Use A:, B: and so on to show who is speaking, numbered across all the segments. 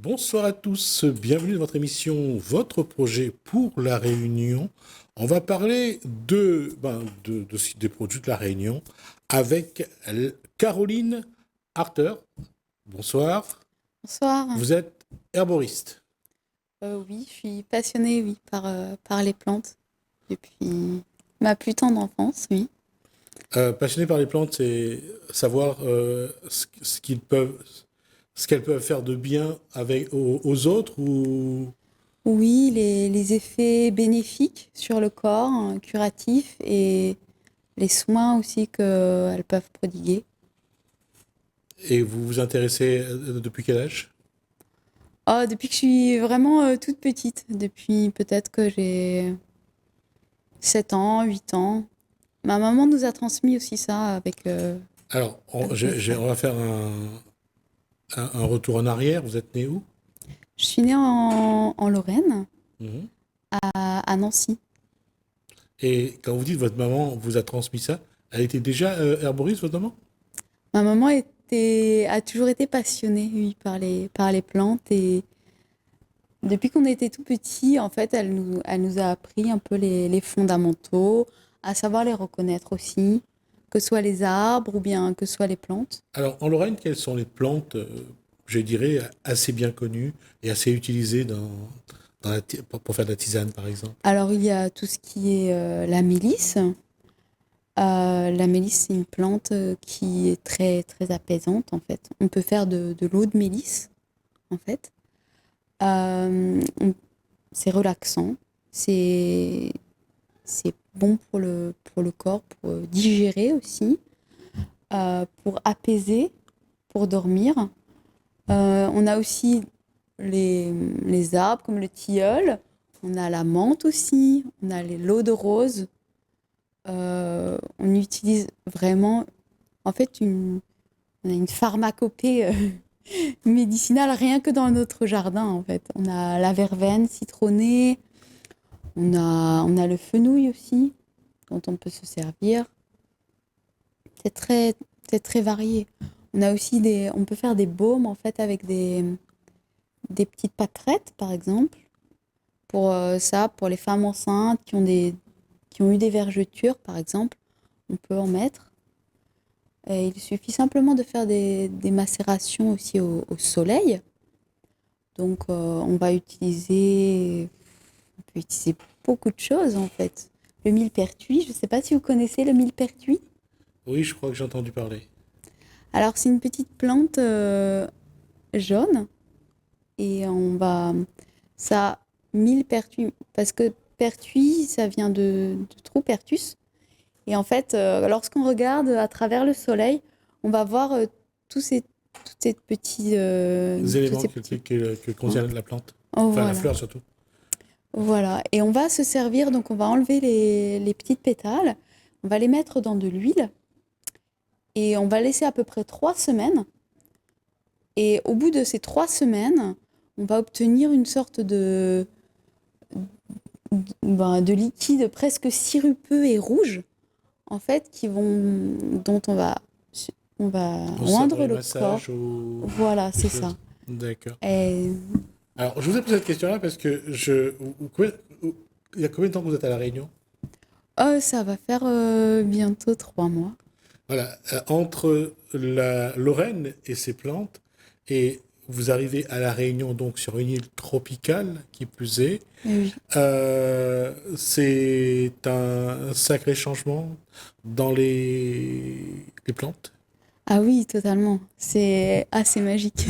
A: Bonsoir à tous, bienvenue dans votre émission Votre projet pour la Réunion. On va parler des produits de la Réunion avec Caroline Harter. Bonsoir,
B: Bonsoir.
A: vous êtes herboriste.
B: Oui, je suis passionnée, oui, par les plantes depuis ma plus tendre enfance, oui.
A: Passionné par les plantes, c'est savoir ce qu'elles peuvent faire de bien aux autres ou...
B: Oui, les effets bénéfiques sur le corps, hein, curatifs, et les soins aussi qu'elles peuvent prodiguer.
A: Et vous vous intéressez depuis quel âge?
B: Oh, depuis que je suis vraiment toute petite, depuis peut-être que j'ai 7 ans, 8 ans. Ma maman nous a transmis aussi ça
A: Alors,
B: avec mes frères.
A: on va faire un retour en arrière. Vous êtes né où?
B: Je suis née en Lorraine,
A: Mhm.
B: à Nancy.
A: Et quand vous dites votre maman vous a transmis ça, elle était déjà herboriste, votre maman?
B: Ma maman a toujours été passionnée, oui, par les plantes, et depuis qu'on était tout petit, en fait, elle nous a appris un peu les fondamentaux, à savoir les reconnaître aussi, que ce soit les arbres ou bien que ce soit les plantes.
A: Alors, en Lorraine, quelles sont les plantes, je dirais, assez bien connues et assez utilisées pour faire de la tisane, par exemple?
B: Alors, il y a tout ce qui est la mélisse. La mélisse, c'est une plante qui est très, très apaisante, en fait. On peut faire de l'eau de mélisse, en fait. On C'est relaxant, c'est c'est bon pour le corps, pour digérer aussi, pour apaiser, pour dormir. On a aussi les arbres comme le tilleul, on a la menthe aussi, on a l'eau de rose. On utilise vraiment, en fait, on a une pharmacopée médicinale rien que dans notre jardin, en fait. On a la verveine citronnée. On a le fenouil aussi, dont on peut se servir. C'est très, c'est très varié. On peut faire des baumes en fait avec des petites pâquerettes, par exemple. Pour les femmes enceintes qui ont eu des vergetures, par exemple, on peut en mettre. Et il suffit simplement de faire des macérations aussi au soleil. Donc, on peut utiliser beaucoup de choses en fait. Le millepertuis, je ne sais pas si vous connaissez le millepertuis.
A: Oui, je crois que j'ai entendu parler.
B: Alors, c'est une petite plante jaune et ça, millepertuis, parce que pertuis, ça vient de trou pertus. Et en fait, lorsqu'on regarde à travers le soleil, on va voir
A: Les
B: tous
A: éléments
B: ces petits
A: que
B: points.
A: contient la plante.
B: Oh,
A: Enfin, la
B: voilà.
A: fleur surtout.
B: Voilà. Et on va se servir, donc on va enlever les petites pétales, on va les mettre dans de l'huile et on va laisser à peu près 3 semaines. Et au bout de ces 3 semaines, on va obtenir une sorte de liquide presque sirupeux et rouge, en fait, dont on va
A: Pour
B: oindre
A: les
B: le corps.
A: massages ou
B: Voilà,
A: des
B: c'est ça.
A: choses. D'accord.
B: Et
A: Alors, je vous ai posé cette question-là parce que il y a combien de temps que vous êtes à La Réunion?
B: oh, ça va faire bientôt 3 mois.
A: Voilà, entre la Lorraine et ses plantes, et vous arrivez à La Réunion, donc sur une île tropicale, qui plus est,
B: Oui.
A: c'est un sacré changement dans les plantes.
B: Ah oui, totalement. C'est assez magique.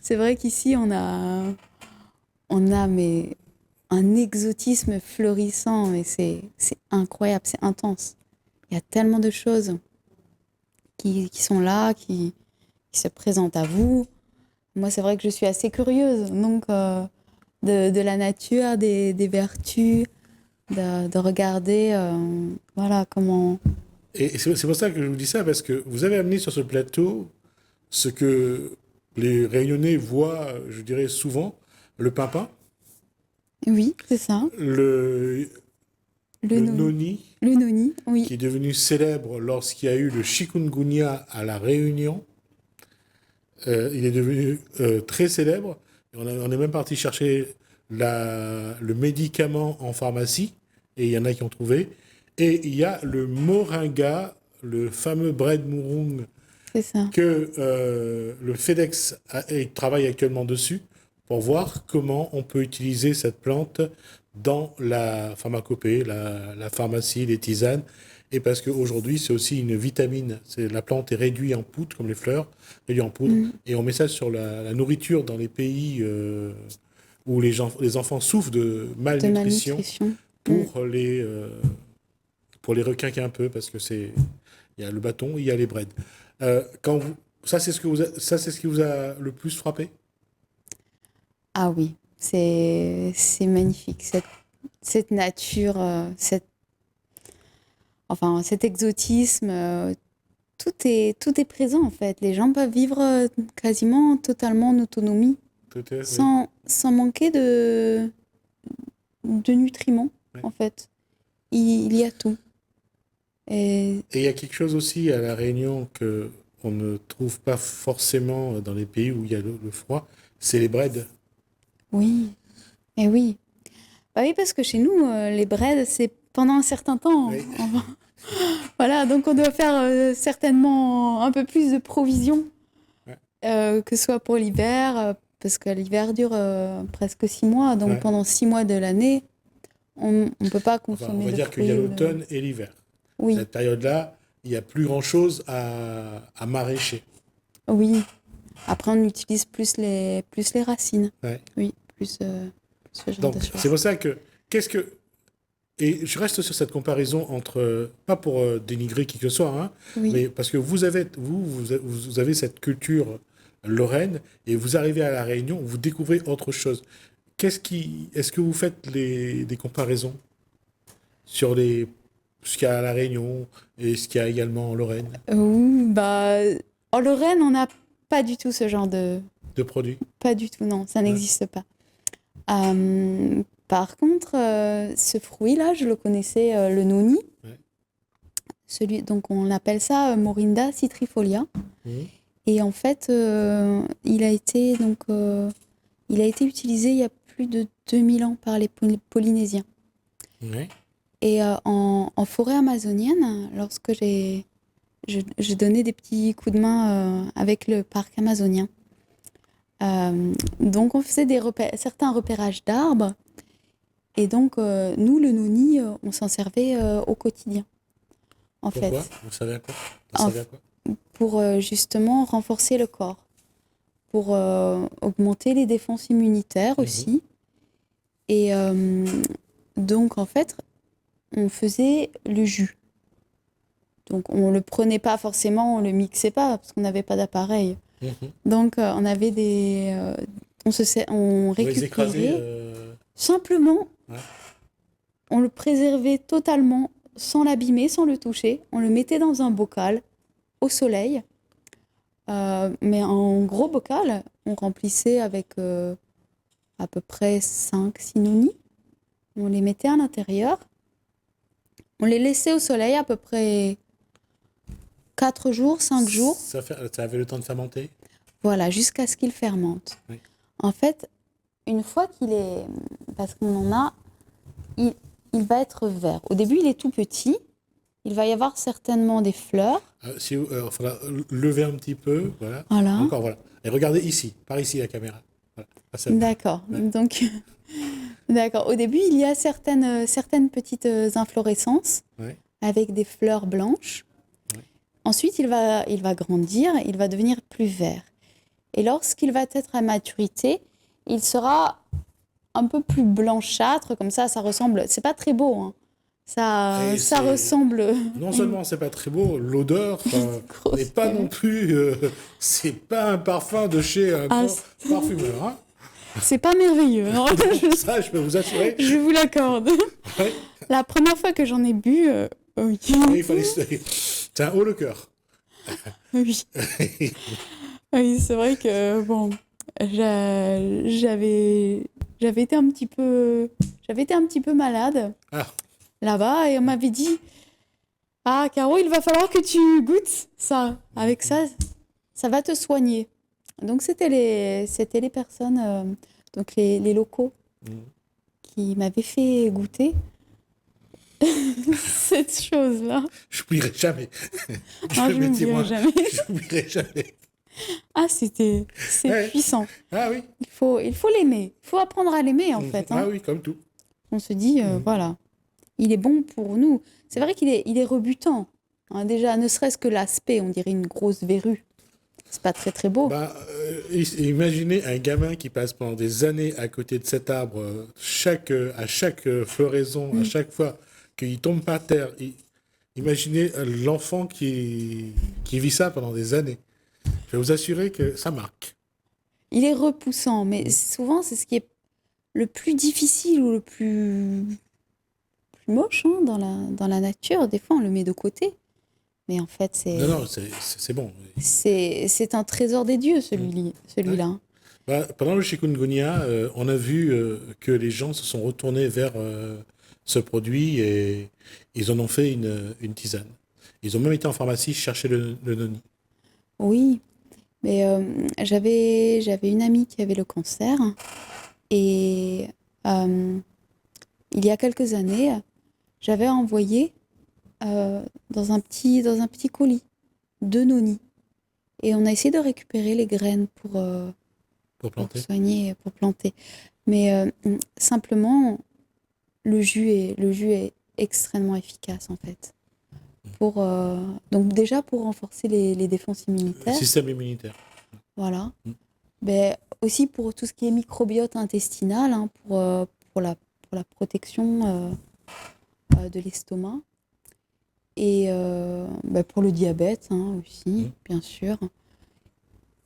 B: C'est vrai qu'ici, on a mais, un exotisme florissant, et c'est incroyable, c'est intense. Il y a tellement de choses qui sont là, qui se présentent à vous. Moi, c'est vrai que je suis assez curieuse, donc de la nature, des vertus, de regarder voilà, comment...
A: Et c'est pour ça que je vous dis ça, parce que vous avez amené sur ce plateau ce que les Réunionnais voient, je dirais souvent, le pimpin,
B: Oui, c'est ça,
A: le,
B: le,
A: le
B: no-
A: noni,
B: le noni, oui.
A: qui est devenu célèbre lorsqu'il y a eu le chikungunya à La Réunion. Il est devenu très célèbre. On est même parti chercher le médicament en pharmacie, et il y en a qui ont trouvé. Et il y a le moringa, le fameux bread murung,
B: C'est ça.
A: que le FedEx travaille actuellement dessus pour voir comment on peut utiliser cette plante dans la pharmacopée, la pharmacie, les tisanes. Et parce qu'aujourd'hui, c'est aussi une vitamine. La plante est réduite en poudre, comme les fleurs, réduite en poudre. Et on met ça sur la nourriture dans les pays où les enfants souffrent de
B: De
A: malnutrition
B: malnutrition.
A: pour les requinquer un peu, parce que il y a le bâton, il y a les breads. Ça, c'est ce qui vous a le plus frappé?
B: Ah oui, c'est magnifique. Cette nature, cet exotisme, tout est présent en fait. Les gens peuvent vivre quasiment totalement en autonomie,
A: Oui.
B: sans manquer de nutriments
A: Ouais.
B: en fait. Il y a tout. Et
A: Et il y a quelque chose aussi à La Réunion que on ne trouve pas forcément dans les pays où il y a le froid, c'est les breads.
B: oui, et oui. Bah oui, parce que chez nous, les breads, c'est pendant un certain temps.
A: Oui.
B: Enfin, voilà, donc on doit faire certainement un peu plus de provisions,
A: Ouais.
B: que ce soit pour l'hiver, parce que l'hiver dure presque 6 mois. Donc
A: Ouais.
B: pendant 6 mois de l'année, on ne peut pas
A: Enfin,
B: consommer
A: on va
B: de
A: dire qu'il y a
B: fruits ou
A: l'automne et l'hiver.
B: Oui,
A: Cette période-là, il n'y a plus grand-chose à maraîcher.
B: oui. Après, on utilise plus les racines.
A: Ouais.
B: Oui, plus ce genre
A: Donc,
B: de
A: c'est
B: choses.
A: pour ça que, et je reste sur cette comparaison entre, pas pour dénigrer qui que ce soit, hein,
B: Oui.
A: mais parce que vous avez cette culture lorraine, et vous arrivez à La Réunion, vous découvrez autre chose. Est-ce que vous faites des comparaisons sur ce qu'il y a à La Réunion et ce qu'il y a également en Lorraine
B: Bah, en Lorraine, on n'a pas du tout ce genre de...
A: de produits?
B: Pas du tout, non, ça
A: Ouais.
B: n'existe pas. Par contre, ce fruit-là, je le connaissais, le noni.
A: Ouais.
B: Donc on appelle ça Morinda citrifolia.
A: Mhm.
B: Et en fait, il a été utilisé il y a plus de 2000 ans par les Polynésiens.
A: Ouais.
B: Et en forêt amazonienne, lorsque j'ai donné des petits coups de main avec le parc amazonien. Donc on faisait certains repérages d'arbres. Et donc, nous, le noni, on s'en servait au quotidien, en
A: Pourquoi?
B: fait.
A: Vous savez à quoi?
B: Pour justement renforcer le corps, pour augmenter les défenses immunitaires aussi. Et donc, en fait, on faisait le jus. Donc, on ne le prenait pas forcément, on ne le mixait pas, parce qu'on n'avait pas d'appareil.
A: Mhm.
B: Donc, on avait on
A: Vous les
B: récupérait
A: écrasez
B: simplement,
A: Ouais.
B: on le préservait totalement, sans l'abîmer, sans le toucher. On le mettait dans un bocal, au soleil. Mais en gros bocal, on remplissait avec à peu près 5-6 nonis. On les mettait à l'intérieur. On les laissait au soleil à peu près 4 jours, 5 jours.
A: Ça avait le temps de fermenter?
B: Voilà, jusqu'à ce qu'il fermente.
A: Oui.
B: En fait, une fois qu'il est... Parce qu'on en a... Il va être vert. Au début, il est tout petit. Il va y avoir certainement des fleurs.
A: Si il faudra lever un petit peu, voilà.
B: Voilà.
A: Encore, voilà. Et regardez ici, par ici la caméra. Voilà.
B: D'accord.
A: Ouais.
B: Donc, d'accord. Au début, il y a certaines petites inflorescences
A: Ouais.
B: avec des fleurs blanches.
A: Ouais.
B: Ensuite, il va grandir, il va devenir plus vert. Et lorsqu'il va être à maturité, il sera un peu plus blanchâtre, comme ça ressemble... C'est pas très beau, hein. Ça ressemble...
A: Non seulement c'est pas très beau, l'odeur n'est pas non plus... c'est pas un parfum de chez un parfumeur. Hein.
B: C'est pas merveilleux, non.
A: Ça, je peux vous assurer.
B: Je vous l'accorde.
A: Ouais.
B: La première fois que j'en ai bu, oui.
A: Il fallait... C'est un haut le cœur.
B: Oui. Oui, c'est vrai que, bon, j'avais été un petit peu malade là-bas et on m'avait dit « Ah, Caro, il va falloir que tu goûtes ça. Avec ça, ça va te soigner. » Donc, c'était les personnes, donc les locaux,
A: Mhm.
B: qui m'avaient fait goûter cette chose-là.
A: Je n'oublierai jamais.
B: Non,
A: Je
B: je ne
A: m'étais
B: l'oublierai
A: moi,
B: jamais.
A: je n'oublierai jamais.
B: Ah, c'est
A: Ouais.
B: puissant.
A: Ah oui.
B: Il faut l'aimer. Il faut apprendre à l'aimer, en fait,
A: Ah
B: hein.
A: oui, comme tout.
B: On se dit,
A: Mhm.
B: voilà, il est bon pour nous. C'est vrai il est rebutant, hein. Déjà, ne serait-ce que l'aspect, on dirait une grosse verrue. C'est pas très, très beau.
A: Bah, imaginez un gamin qui passe pendant des années à côté de cet arbre, à chaque floraison, à
B: Mm.
A: chaque fois qu'il tombe par terre. Imaginez l'enfant qui vit ça pendant des années. Je vais vous assurer que ça marque.
B: Il est repoussant, mais
A: Mm.
B: souvent, c'est ce qui est le plus difficile ou le plus moche, hein, dans la nature. Des fois, on le met de côté. Mais en fait,
A: Non, non, c'est bon.
B: c'est un trésor des dieux,
A: Mm. Ouais.
B: celui-là, hein.
A: Bah, pendant le chikungunya, on a vu que les gens se sont retournés vers ce produit et ils en ont fait une tisane. Ils ont même été en pharmacie chercher le noni.
B: Oui, mais j'avais une amie qui avait le cancer et euh, il y a quelques années, j'avais envoyé dans un petit colis 2 nonis et on a essayé de récupérer les graines
A: Pour
B: pour
A: planter.
B: soigner, pour planter. Mais simplement, le jus est extrêmement efficace en fait. Donc déjà pour renforcer les défenses immunitaires,
A: Système immunitaire.
B: voilà.
A: Mm.
B: Mais aussi pour tout ce qui est microbiote intestinal, hein, pour la protection de l'estomac. Et pour le diabète, hein, aussi,
A: Mm.
B: bien sûr.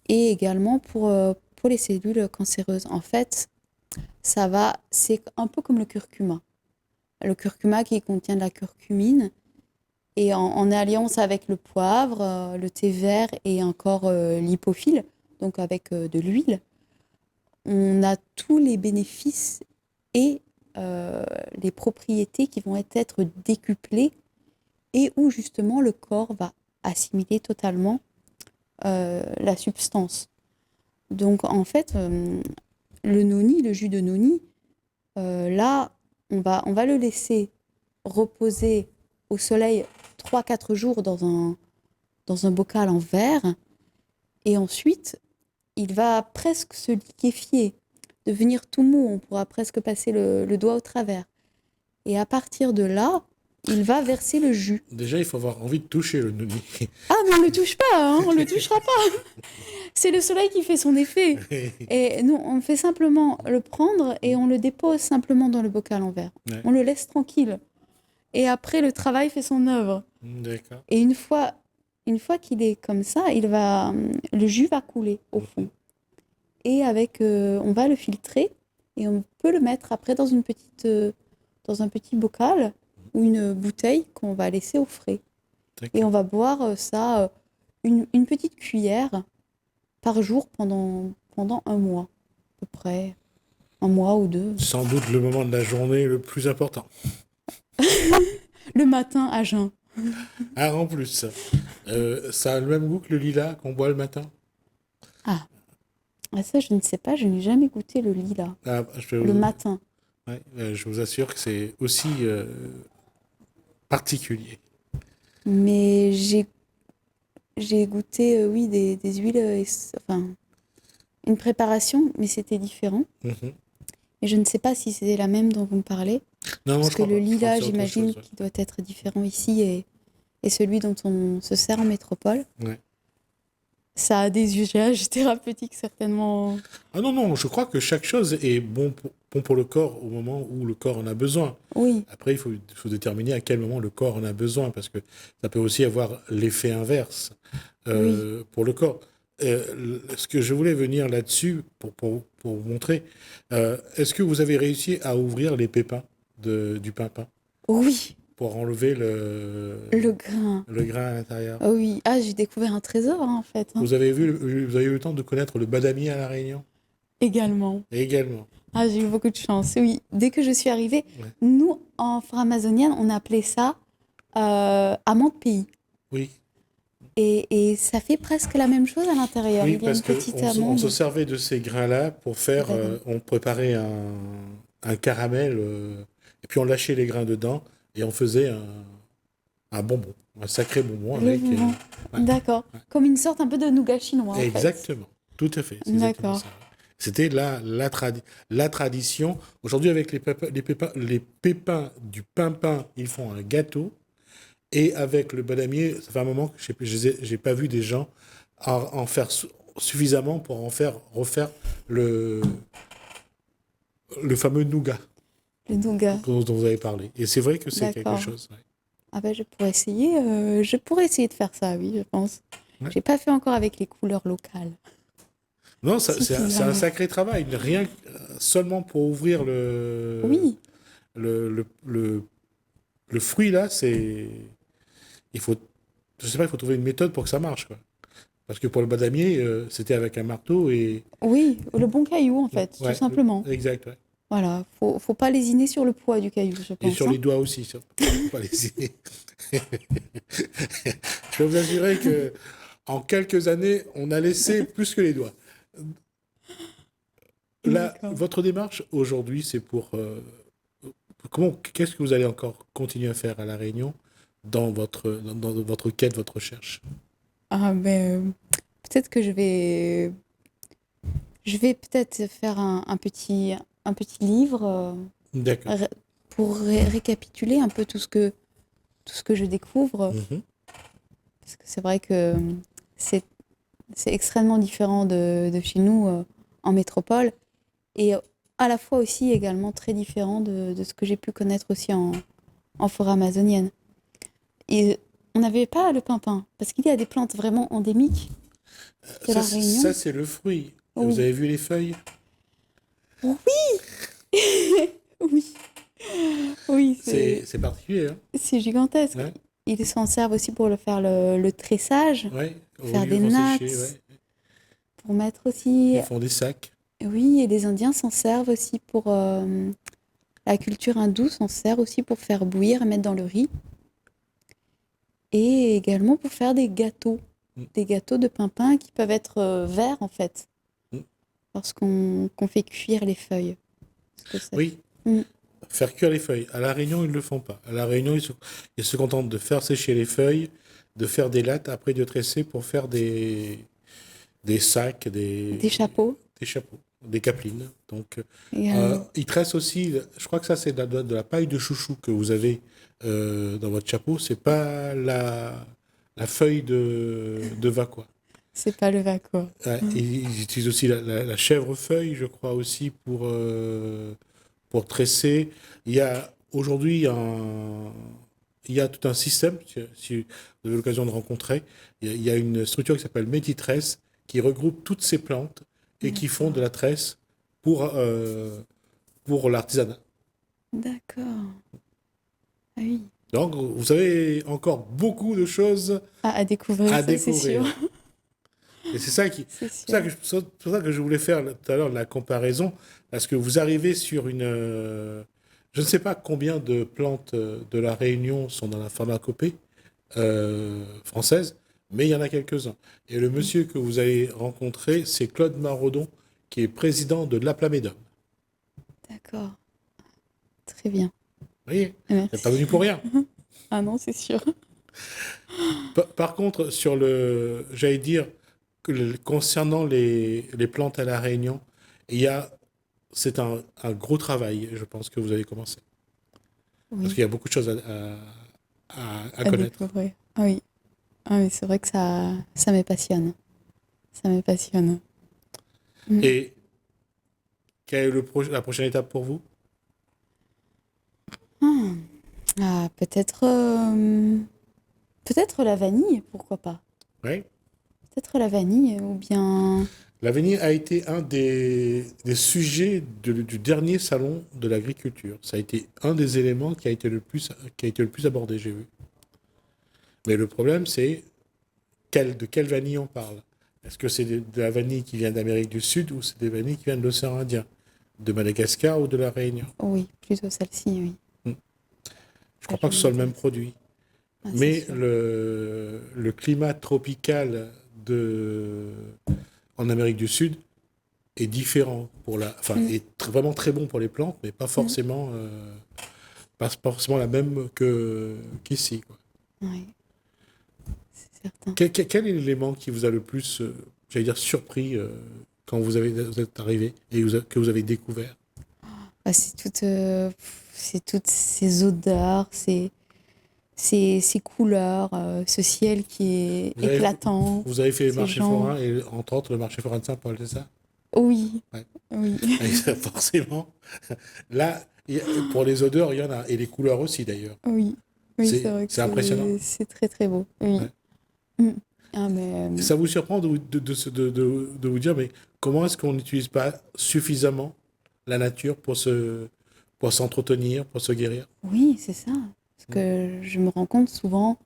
B: Et également pour les cellules cancéreuses. En fait, c'est un peu comme le curcuma. Le curcuma qui contient de la curcumine. Et en alliance avec le poivre, le thé vert et encore l'hypophile, donc avec de l'huile, on a tous les bénéfices et les propriétés qui vont être décuplées et où justement le corps va assimiler totalement la substance. Donc en fait, le noni, le jus de noni, là, on va le laisser reposer au soleil 3 4 jours dans un bocal en verre. Et ensuite, il va presque se liquéfier, devenir tout mou. On pourra presque passer le doigt au travers. Et à partir de là, il va verser le jus.
A: Déjà, il faut avoir envie de toucher le noni.
B: Ah, mais on le touche pas, hein, on le touchera pas. C'est le soleil qui fait son effet. Et nous, on fait simplement le prendre et on le dépose simplement dans le bocal en verre.
A: Ouais.
B: On le laisse tranquille. Et après, le travail fait son œuvre.
A: D'accord.
B: Et une fois qu'il est comme ça, le jus va couler au fond. Et on va le filtrer et on peut le mettre après dans un petit bocal ou une bouteille qu'on va laisser au frais. Et
A: D'accord.
B: on va boire ça, une petite cuillère par jour pendant un mois, à peu près. Un mois ou deux.
A: Sans doute le moment de la journée le plus important.
B: Le matin à jeun.
A: Ah, en plus, ça a le même goût que le lilas qu'on boit le matin.
B: Ah, ça, je ne sais pas, je n'ai jamais goûté le lilas.
A: Ah,
B: Le matin.
A: ouais, je vous assure que c'est aussi particulier.
B: Mais j'ai goûté, oui, des huiles, enfin, une préparation, mais c'était différent.
A: Mhm.
B: Et je ne sais pas si c'est la même dont vous me parlez.
A: Non,
B: Parce
A: je
B: que
A: crois
B: le
A: pas. Je crois que
B: lilas,
A: c'est autre
B: j'imagine
A: chose. Ouais.
B: qu'il doit être différent ici et celui dont on se sert en métropole.
A: Ouais.
B: Ça a des usages thérapeutiques certainement.
A: Ah non, non, je crois que chaque chose est bon pour le corps au moment où le corps en a besoin.
B: Oui,
A: Après, il faut déterminer à quel moment le corps en a besoin, parce que ça peut aussi avoir l'effet inverse
B: oui.
A: pour le corps. Ce que je voulais venir là-dessus pour vous montrer, est-ce que vous avez réussi à ouvrir les pépins du pimpin
B: Oui,
A: pour enlever
B: le grain.
A: le grain à l'intérieur?
B: Ah oui, ah, j'ai découvert un trésor, hein, en fait, hein.
A: Vous avez eu le temps de connaître le badami à La Réunion?
B: Également.
A: Également.
B: Ah, j'ai eu beaucoup de chance. Oui, dès que je suis arrivée,
A: Ouais.
B: nous, en forêt amazonienne, on appelait ça amande pays.
A: Oui.
B: Et ça fait presque la même chose à l'intérieur.
A: Oui,
B: Il y a
A: parce
B: une petite
A: on se
B: amande.
A: servait de ces grains-là pour faire,
B: D'accord.
A: on préparait un caramel, et puis on lâchait les grains dedans, et on faisait un bonbon, un sacré bonbon
B: Le
A: avec.
B: vivant.
A: Ouais,
B: D'accord.
A: ouais.
B: Comme une sorte un peu de nougat chinois, en fait.
A: Exactement, tout à fait, c'est exactement
B: D'accord.
A: ça. C'était la tradition. Aujourd'hui, avec les pépins du pimpin, ils font un gâteau. Et avec le badamier, ça fait un moment que j'ai pas vu des gens en faire suffisamment pour refaire le, le fameux nougat
B: Le nougat.
A: dont vous avez parlé. Et c'est vrai que c'est quelque
B: D'accord.
A: chose. Ouais.
B: Ah ben, je pourrais essayer de faire ça, oui, je pense.
A: Ouais.
B: J'ai pas fait encore avec les couleurs locales.
A: Non, c'est un
B: Suffisamment.
A: sacré travail. Rien que seulement pour ouvrir
B: Oui,
A: le, le, le, le fruit, là, il faut, je sais pas, il faut trouver une méthode pour que ça marche, quoi. Parce que pour le badamier, c'était avec un marteau et.
B: oui, le bon caillou, en fait, tout
A: Ouais,
B: simplement.
A: exact. Ouais.
B: Voilà, faut pas lésiner sur le poids du caillou, je
A: Et
B: pense,
A: sur
B: hein.
A: les doigts aussi, ça, faut pas les hésiter. Je peux vous assurer que en quelques années, on a laissé plus que les doigts. Là,
B: D'accord.
A: votre démarche aujourd'hui, c'est pour qu'est-ce que vous allez encore continuer à faire à La Réunion dans votre quête, votre recherche?
B: Ah ben, peut-être que je vais peut-être faire un petit livre
A: D'accord.
B: ré- pour récapituler un peu tout ce que je découvre.
A: Mhm.
B: Parce que c'est vrai que c'est, c'est extrêmement différent de chez nous en métropole. Et à la fois aussi également très différent de ce que j'ai pu connaître aussi en forêt amazonienne. Et on n'avait pas le pimpin, parce qu'il y a des plantes vraiment endémiques de
A: Ça,
B: la
A: ça
B: Réunion.
A: c'est le fruit. Vous
B: Oui,
A: avez vu les feuilles?
B: oui, oui, oui,
A: C'est particulier, hein?
B: c'est gigantesque.
A: Ouais,
B: Ils s'en servent aussi pour faire le tressage,
A: ouais.
B: faire
A: Oui,
B: des
A: ils vont sécher,
B: nattes,
A: ouais.
B: pour mettre aussi.
A: Ils font des sacs.
B: Oui, et les Indiens s'en servent aussi pour la culture hindoue, s'en sert aussi pour faire bouillir et mettre dans le riz. Et également pour faire
A: Mm,
B: des gâteaux de pimpin qui peuvent être verts en fait,
A: mm.
B: qu'on fait cuire les feuilles. Ce que c'est.
A: Oui,
B: Mm.
A: faire cuire les feuilles. À La Réunion, ils ne le font pas. À La Réunion, ils se contentent de faire sécher les feuilles, de faire des lattes, après de tresser pour faire des sacs,
B: Des chapeaux.
A: des chapeaux, des capelines. Donc,
B: Également.
A: ils tressent aussi, je crois que ça, c'est de la paille de chouchou que vous avez dans votre chapeau. C'est pas la feuille de Vacois.
B: C'est pas le vaco.
A: Ouais, ils utilisent aussi la chèvrefeuille, je crois aussi, pour tresser. Il y a aujourd'hui il y a tout un système, si vous avez l'occasion de rencontrer, il y a une structure qui s'appelle Métitresse qui regroupe toutes ces plantes et qui font
B: D'accord.
A: de la tresse pour l'artisanat.
B: D'accord. Ah oui.
A: Donc, vous avez encore beaucoup de choses
B: Ah, à découvrir,
A: à
B: ça c'est sûr.
A: découvrir. Et c'est ça
B: C'est
A: c'est ça
B: sûr.
A: c'est pour ça que je voulais faire tout à l'heure la comparaison, parce que vous arrivez sur je ne sais pas combien de plantes de la Réunion sont dans la pharmacopée française, mais il y en a quelques-uns. Et le monsieur que vous avez rencontré, c'est Claude Maraudon, qui est président de l'Aplamédum.
B: D'accord. Très bien.
A: Vous voyez, vous n'êtes pas
B: Merci.
A: venu pour rien.
B: Ah non, c'est sûr.
A: Par contre, j'allais dire, concernant les plantes à la Réunion, il y a, c'est un gros travail, je pense, que vous avez commencé. Parce
B: Oui,
A: qu'il y a beaucoup de choses à
B: à
A: connaître.
B: découvrir. Ah oui. Ah oui, c'est vrai que ça me passionne. Ça me passionne. Mm.
A: Et quelle est la prochaine étape pour vous?
B: Ah, ah, peut-être la vanille, pourquoi pas.
A: Oui.
B: Peut-être la vanille, ou bien...
A: L'avenir a été un des sujets du dernier salon de l'agriculture. Ça a été un des éléments qui a été le plus abordé, j'ai vu. Mais le problème, c'est de quelle vanille on parle. Est-ce que c'est de la vanille qui vient d'Amérique du Sud ou c'est des vanilles qui viennent de l'océan Indien, de Madagascar ou de la Réunion?
B: Oui, plutôt celle-ci, oui.
A: Hmm. Je
B: Ça,
A: crois
B: je
A: pas que ce soit le même
B: m'intéresse.
A: produit.
B: Ah, c'est
A: Mais
B: sûr.
A: le climat tropical en Amérique du Sud est différent enfin,
B: Mm,
A: est vraiment très bon pour les plantes, mais
B: mm,
A: pas forcément la même qu'ici, quoi.
B: ouais, c'est certain.
A: Quel est l'élément qui vous a le plus, j'allais dire, surpris quand vous êtes arrivé et que vous avez découvert?
B: Bah, c'est toutes ces odeurs, ces couleurs, ce ciel qui est
A: Vous avez,
B: éclatant,
A: vous avez fait le
B: ces
A: marché
B: gens.
A: forain et entre autres le marché forain de Saint-Paul, c'est ça?
B: Oui,
A: Ouais.
B: oui,
A: Et ça, forcément, là, pour les odeurs, il y en a, et les couleurs aussi d'ailleurs.
B: oui, oui, c'est vrai que
A: C'est impressionnant.
B: c'est très très beau. Oui.
A: Ouais.
B: Mm. Ah, mais
A: Et ça vous surprend de vous dire, mais comment est-ce qu'on n'utilise pas suffisamment la nature pour s'entretenir, pour se guérir?
B: oui, c'est ça. Parce
A: Mm.
B: que je me rends compte souvent,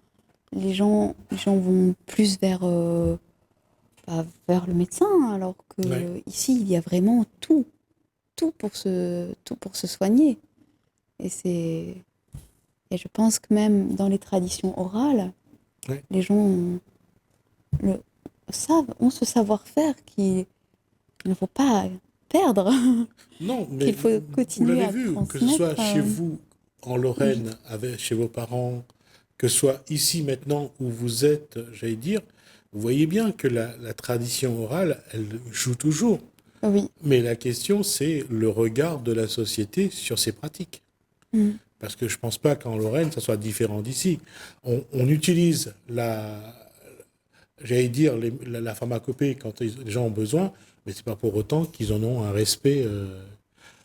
B: les gens vont plus vers le médecin, alors
A: Ouais,
B: que ici il y a vraiment tout pour se soigner. Et c'est, et je pense que même dans les traditions orales,
A: ouais.
B: les gens le, ont ce savoir-faire qu'il ne faut pas perdre,
A: Non, mais
B: qu'il faut
A: vous
B: continuer
A: l'avez
B: à
A: vu, que ce soit
B: transmettre.
A: chez vous en
B: Oui,
A: Lorraine, chez vos parents, que ce soit ici maintenant où vous êtes, j'allais dire, vous voyez bien que la tradition orale, elle joue toujours.
B: oui,
A: Mais la question, c'est le regard de la société sur ces pratiques.
B: mm,
A: Parce que je ne pense pas qu'en Lorraine, ça soit différent d'ici. On utilise j'allais dire, la pharmacopée quand les gens ont besoin, mais c'est pas pour autant qu'ils en ont un respect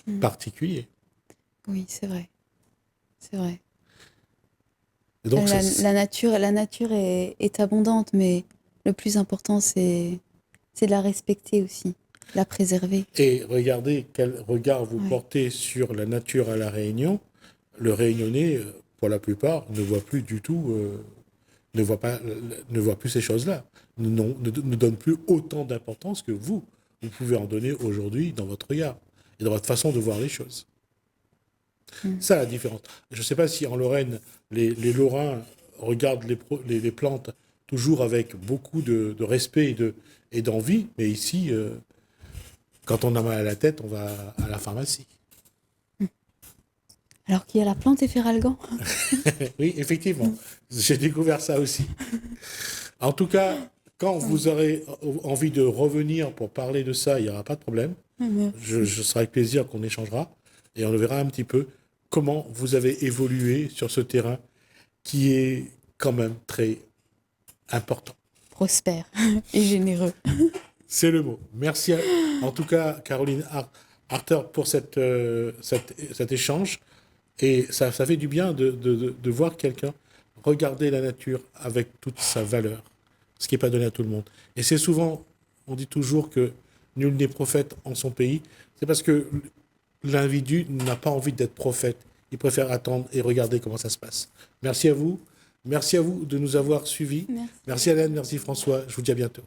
B: mm.
A: particulier.
B: Oui, c'est vrai, c'est vrai.
A: Et donc,
B: La nature est abondante, mais le plus important, c'est de la respecter aussi, la préserver.
A: et regardez quel regard vous
B: Ouais.
A: portez sur la nature à La Réunion. Le Réunionnais, pour la plupart, ne voit plus du tout, ne voit pas, ne voit plus ces choses-là, ne donne plus autant d'importance que vous pouvez en donner aujourd'hui dans votre regard et dans votre façon de voir les choses.
B: Mm.
A: Ça, la différence. Je ne sais pas si en Lorraine, les Lorrains regardent les plantes toujours avec beaucoup de respect et d'envie, mais ici, quand on a mal à la tête, on va à la pharmacie.
B: Alors qu'il y a la plante efferalgan.
A: Oui, effectivement, j'ai découvert ça aussi. En tout cas, quand
B: Oui.
A: vous aurez envie de revenir pour parler de ça, il n'y aura pas de problème.
B: Merci.
A: Je serai avec plaisir qu'on échangera et on verra un petit peu comment vous avez évolué sur ce terrain qui est quand même très important.
B: Prospère et généreux.
A: C'est le mot. Merci en tout cas, Caroline Harter, pour cet échange. Et ça fait du bien de voir quelqu'un regarder la nature avec toute sa valeur, ce qui n'est pas donné à tout le monde. Et c'est souvent, on dit toujours que nul n'est prophète en son pays. C'est parce que l'individu n'a pas envie d'être prophète. Il préfère attendre et regarder comment ça se passe. Merci à vous. Merci à vous de nous avoir suivis.
B: Merci.
A: Merci Hélène, merci François. Je vous dis à bientôt.